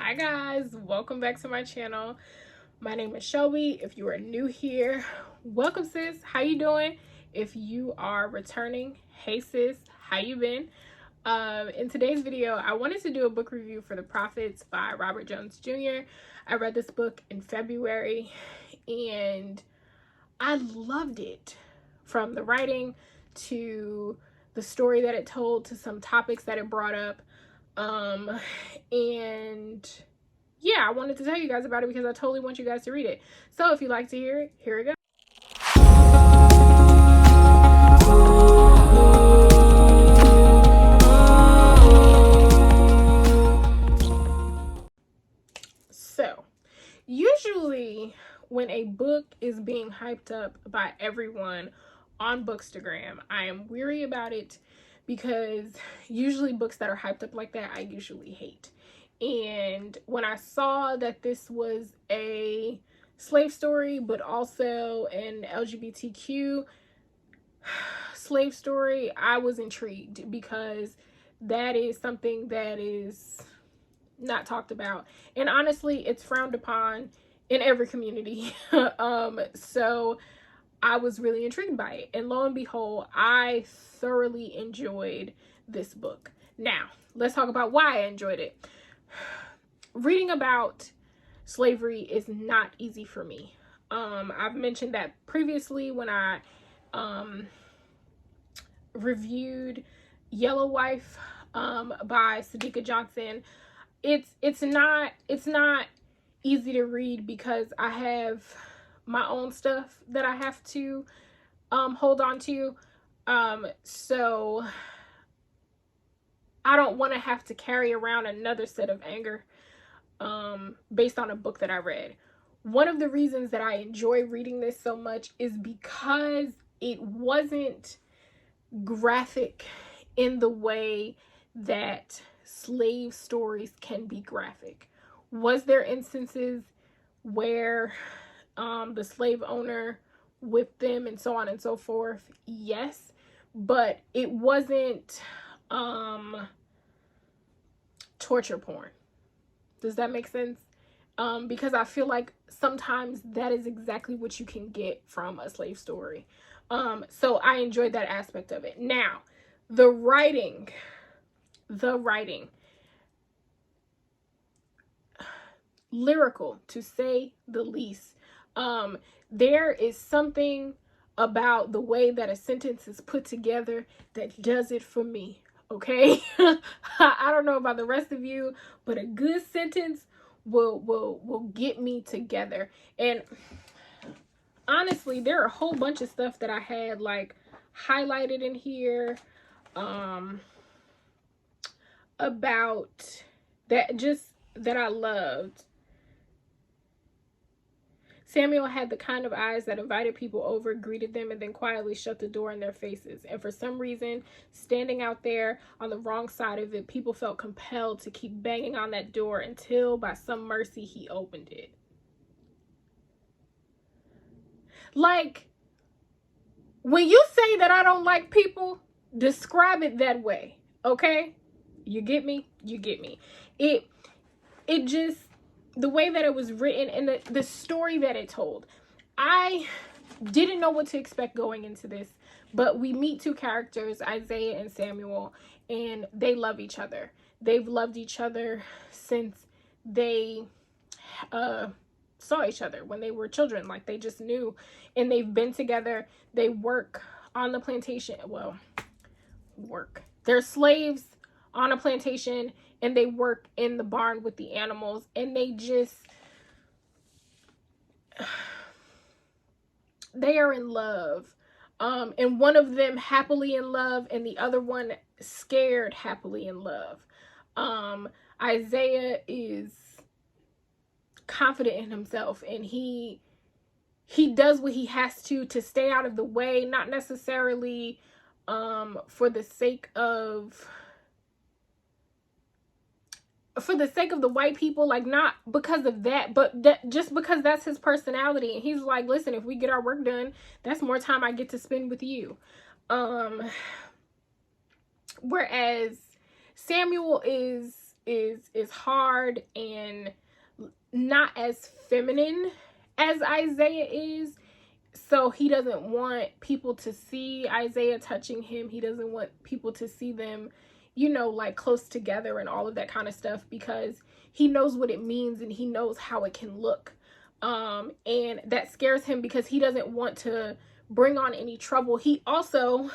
Hi guys, welcome back to my channel. My name is Shelby. If you are new here, welcome sis. How you doing? If you are returning, hey sis, how you been? In today's video, I wanted to do a book review for The Prophets by Robert Jones Jr. I read this book in February and I loved it. From the writing to the story that it told to some topics that it brought up. And yeah, I wanted to tell you guys about it because I totally want you guys to read it. So if you'd like to hear it, here we go. So usually when a book is being hyped up by everyone on Bookstagram, I am weary about it because usually books that are hyped up like that, I usually hate. And when I saw that this was a slave story, but also an LGBTQ slave story, I was intrigued because that is something that is not talked about. And honestly, it's frowned upon in every community. So I was really intrigued by it. And lo and behold, I thoroughly enjoyed this book. Now, let's talk about why I enjoyed it. Reading about slavery is not easy for me. I've mentioned that previously when I reviewed Yellow Wife by Sadiqa Johnson. It's not easy to read because I have my own stuff that I have to hold on to. So I don't want to have to carry around another set of anger based on a book that I read. One of the reasons that I enjoy reading this so much is because it wasn't graphic in the way that slave stories can be graphic. Was there instances where the slave owner whipped them and so on and so forth? Yes, but it wasn't torture porn. Does that make sense? Because I feel like sometimes that is exactly what you can get from a slave story. So I enjoyed that aspect of it. Now, the writing, lyrical to say the least. There is something about the way that a sentence is put together that does it for me. Okay. I don't know about the rest of you, but a good sentence will get me together. And honestly, there are a whole bunch of stuff that I had like highlighted in here about that I loved. Samuel had the kind of eyes that invited people over, greeted them, and then quietly shut the door in their faces. And for some reason, standing out there on the wrong side of it, people felt compelled to keep banging on that door until, by some mercy, he opened it. Like, when you say that I don't like people, describe it that way, okay? You get me? You get me. It just, the way that it was written and the story that it told. I didn't know what to expect going into this, but we meet two characters, Isaiah and Samuel, and they love each other. They've loved each other since they saw each other when they were children. Like, they just knew, and they've been together. They work on the plantation. Well, they're slaves on a plantation, and they work in the barn with the animals, and they are in love. And one of them happily in love, and the other one scared happily in love. Isaiah is confident in himself, and he does what he has to stay out of the way, not necessarily for the sake of the white people, like, not because of that, but that just because that's his personality. And he's like, listen, if we get our work done, that's more time I get to spend with you. Whereas Samuel is is hard and not as feminine as Isaiah is. So he doesn't want people to see Isaiah touching him. He doesn't want people to see them, you know, like close together and all of that kind of stuff, because he knows what it means and he knows how it can look. And that scares him because he doesn't want to bring on any trouble. He also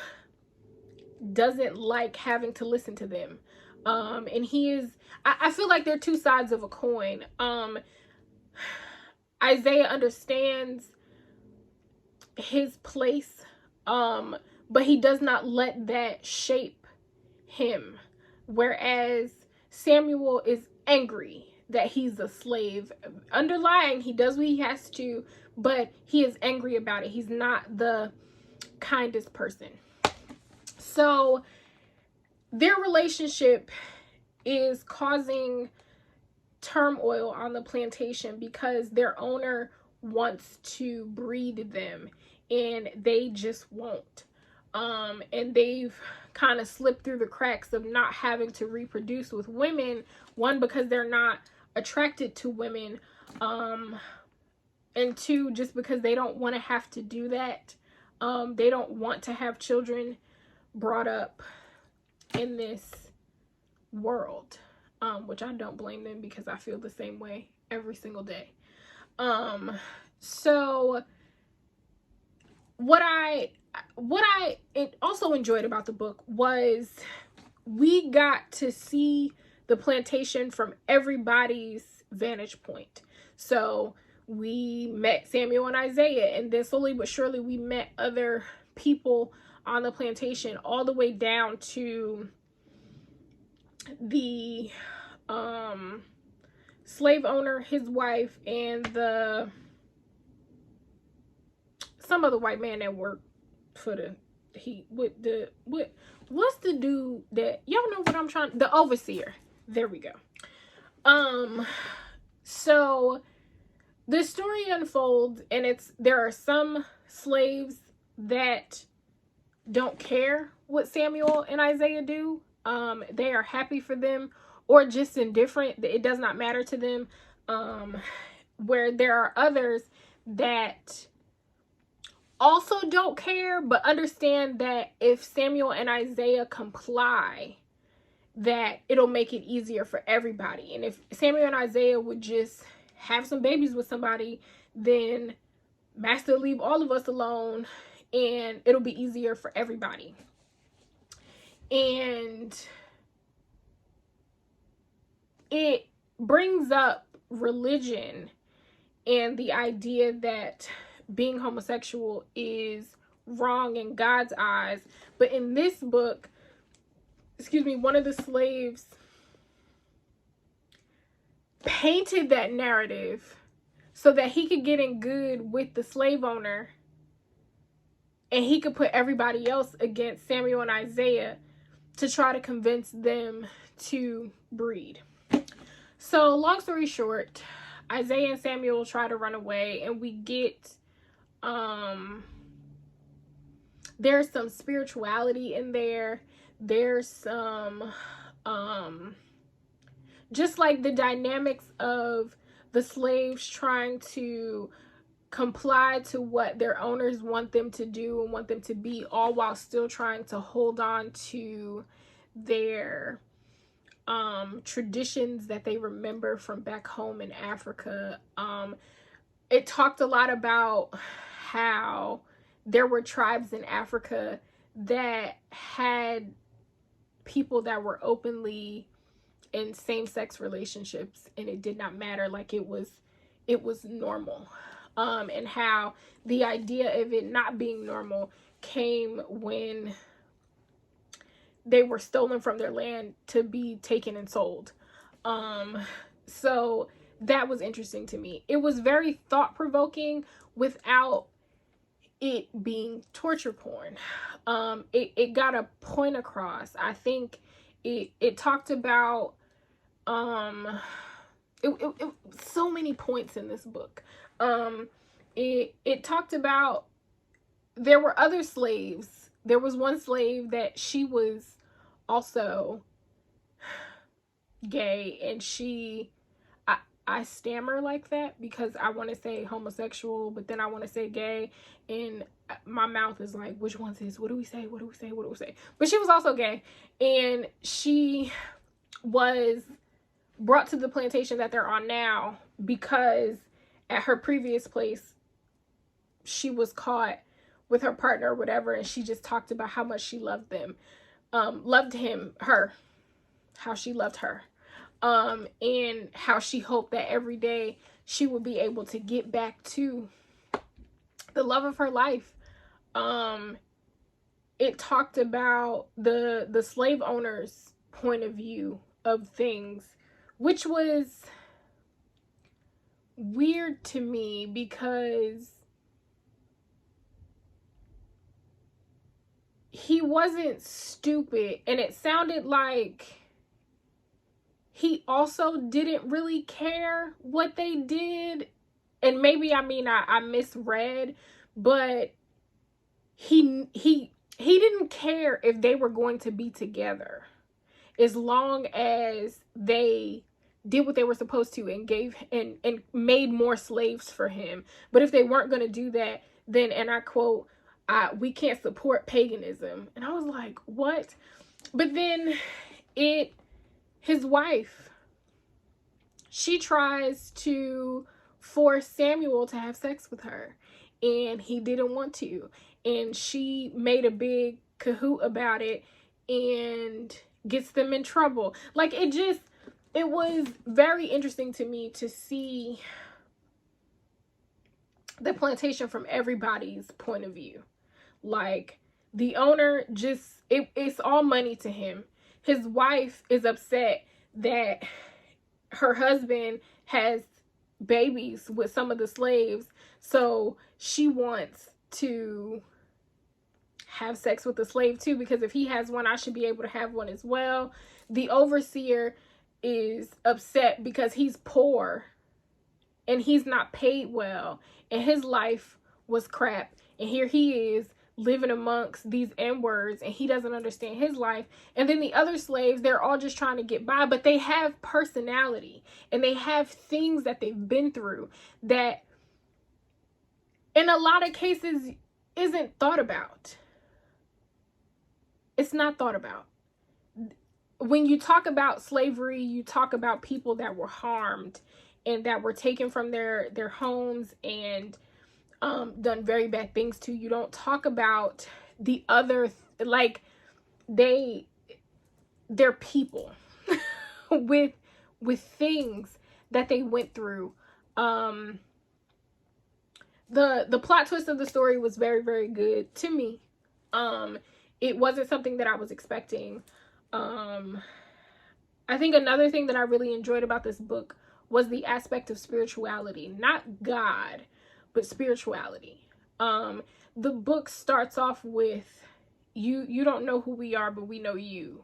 doesn't like having to listen to them. And I feel like they're two sides of a coin. Isaiah understands his place, but he does not let that shape him. Whereas Samuel is angry that he's a slave. Underlying, he does what he has to, but he is angry about it. He's not the kindest person. So their relationship is causing turmoil on the plantation because their owner wants to breed them and they just won't. And they've kind of slipped through the cracks of not having to reproduce with women. One, because they're not attracted to women. And two, just because they don't want to have to do that. They don't want to have children brought up in this world. Which I don't blame them, because I feel the same way every single day. So what I also enjoyed about the book was we got to see the plantation from everybody's vantage point. So we met Samuel and Isaiah, and then slowly but surely we met other people on the plantation, all the way down to the slave owner, his wife, and some other white man that worked for what's the dude that, y'all know what I'm trying, the overseer. There we go. So the story unfolds, and there are some slaves that don't care what Samuel and Isaiah do. They are happy for them, or just indifferent. It does not matter to them. Where there are others that also don't care, but understand that if Samuel and Isaiah comply, that it'll make it easier for everybody. And if Samuel and Isaiah would just have some babies with somebody, then Master leave all of us alone and it'll be easier for everybody. And it brings up religion and the idea that being homosexual is wrong in God's eyes. But in this book, one of the slaves painted that narrative so that he could get in good with the slave owner, and he could put everybody else against Samuel and Isaiah to try to convince them to breed. So long story short, Isaiah and Samuel try to run away, and we get there's some spirituality in there. There's some just like the dynamics of the slaves trying to comply to what their owners want them to do and want them to be, all while still trying to hold on to their traditions that they remember from back home in Africa. It talked a lot about how there were tribes in Africa that had people that were openly in same-sex relationships, and it did not matter. Like it was normal. And how the idea of it not being normal came when they were stolen from their land to be taken and sold. So that was interesting to me. It was very thought-provoking without it being torture porn. It got a point across. I think it talked about so many points in this book. It talked about, there were other slaves. There was one slave that she was also gay, and I stammer like that because I want to say homosexual, but then I want to say gay, and my mouth is like, which one's this? What do we say? What do we say? What do we say? But she was also gay, and she was brought to the plantation that they're on now because at her previous place, she was caught with her partner or whatever, and she just talked about how much she loved them, loved her, how she loved her. And how she hoped that every day she would be able to get back to the love of her life. It talked about the slave owner's point of view of things, which was weird to me because he wasn't stupid, and it sounded like he also didn't really care what they did. And maybe, I misread, but he didn't care if they were going to be together as long as they did what they were supposed to and gave and made more slaves for him. But if they weren't going to do that, then, and I quote, we can't support paganism. And I was like, what? But then his wife, she tries to force Samuel to have sex with her, and he didn't want to, and she made a big cahoot about it and gets them in trouble. Like, it was very interesting to me to see the plantation from everybody's point of view. Like, the owner it's all money to him. His wife is upset that her husband has babies with some of the slaves, so she wants to have sex with the slave too, because if he has one, I should be able to have one as well. The overseer is upset because he's poor and he's not paid well, and his life was crap, and here he is living amongst these N-words, and he doesn't understand his life. And then the other slaves, they're all just trying to get by, but they have personality, and they have things that they've been through that in a lot of cases isn't thought about. It's not thought about. When you talk about slavery, you talk about people that were harmed and that were taken from their homes and done very bad things to. You don't talk about the other, like, they're people with things that they went through. The plot twist of the story was very, very good to me. It wasn't something that I was expecting. I think another thing that I really enjoyed about this book was the aspect of spirituality, not God, but spirituality. The book starts off with, you don't know who we are, but we know you.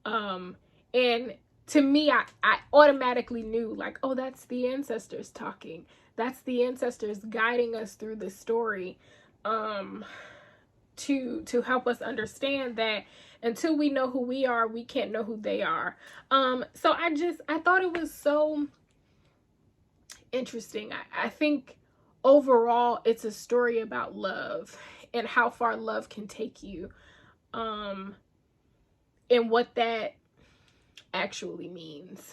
And to me, I automatically knew, like, oh, that's the ancestors talking. That's the ancestors guiding us through this story, to help us understand that until we know who we are, we can't know who they are. So I thought it was so interesting. I think overall, it's a story about love and how far love can take you, and what that actually means.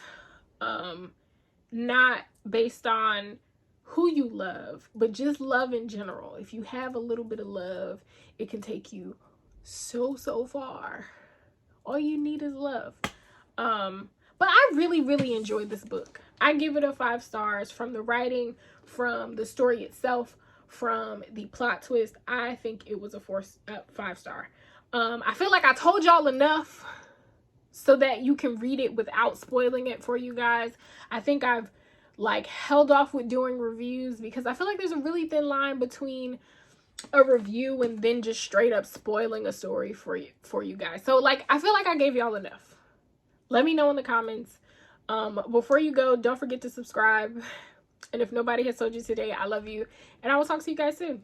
Not based on who you love, but just love in general. If you have a little bit of love, it can take you so far. All you need is love. But I really, really enjoyed this book. I give it a 5 stars. From the writing, from the story itself, from the plot twist, I think it was a 5 star. I feel like I told y'all enough so that you can read it without spoiling it for you guys. I think I've held off with doing reviews because I feel like there's a really thin line between a review and then just straight up spoiling a story for you guys. So I feel like I gave y'all enough. Let me know in the comments. Before you go, don't forget to subscribe. And if nobody has told you today, I love you. And I will talk to you guys soon.